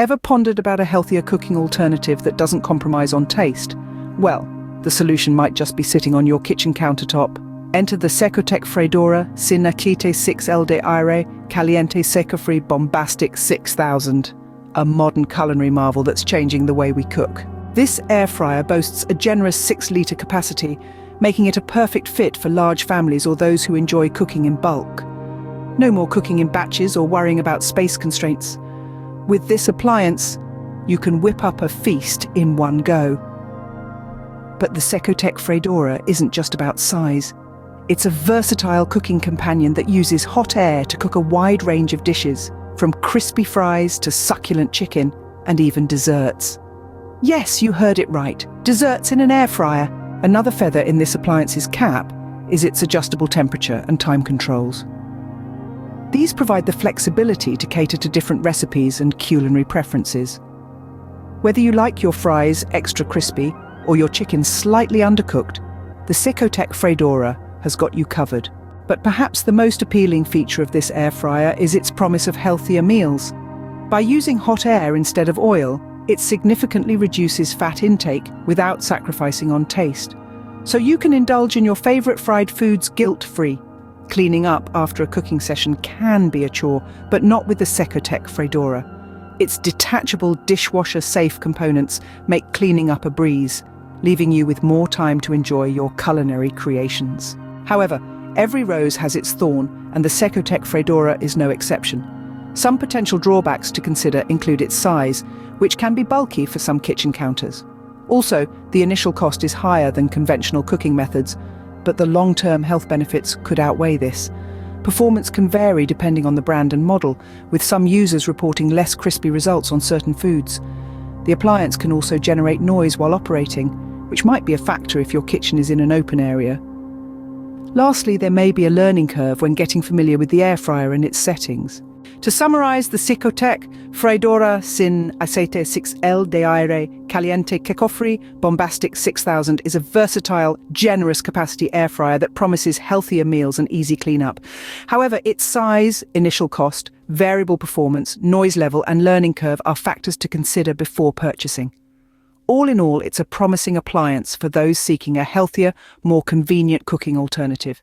Ever pondered about a healthier cooking alternative that doesn't compromise on taste? Well, the solution might just be sitting on your kitchen countertop. Enter the Cecotec Freidora sin aceite 6L de aire caliente seco-free bombastic 6000, a modern culinary marvel that's changing the way we cook. This air fryer boasts a generous 6-litre capacity, making it a perfect fit for large families or those who enjoy cooking in bulk. No more cooking in batches or worrying about space constraints. With this appliance, you can whip up a feast in one go. But the Cecotec Freidora isn't just about size. It's a versatile cooking companion that uses hot air to cook a wide range of dishes, from crispy fries to succulent chicken, and even desserts. Yes, you heard it right, desserts in an air fryer. Another feather in this appliance's cap is its adjustable temperature and time controls. These provide the flexibility to cater to different recipes and culinary preferences. Whether you like your fries extra crispy or your chicken slightly undercooked, the Cecotec Freidora has got you covered. But perhaps the most appealing feature of this air fryer is its promise of healthier meals. By using hot air instead of oil, it significantly reduces fat intake without sacrificing on taste. So you can indulge in your favorite fried foods guilt-free. Cleaning up after a cooking session can be a chore, but not with the Cecotec Freidora. Its detachable dishwasher-safe components make cleaning up a breeze, leaving you with more time to enjoy your culinary creations. However, every rose has its thorn, and the Cecotec Freidora is no exception. Some potential drawbacks to consider include its size, which can be bulky for some kitchen counters. Also, the initial cost is higher than conventional cooking methods, but the long-term health benefits could outweigh this. Performance can vary depending on the brand and model, with some users reporting less crispy results on certain foods. The appliance can also generate noise while operating, which might be a factor if your kitchen is in an open area. Lastly, there may be a learning curve when getting familiar with the air fryer and its settings. To summarize, the Cecotec Freidora sin aceite 6L de aire caliente seco-free bombastic 6000 is a versatile, generous capacity air fryer that promises healthier meals and easy cleanup. However, its size, initial cost, variable performance, noise level, and learning curve are factors to consider before purchasing. All in all, it's a promising appliance for those seeking a healthier, more convenient cooking alternative.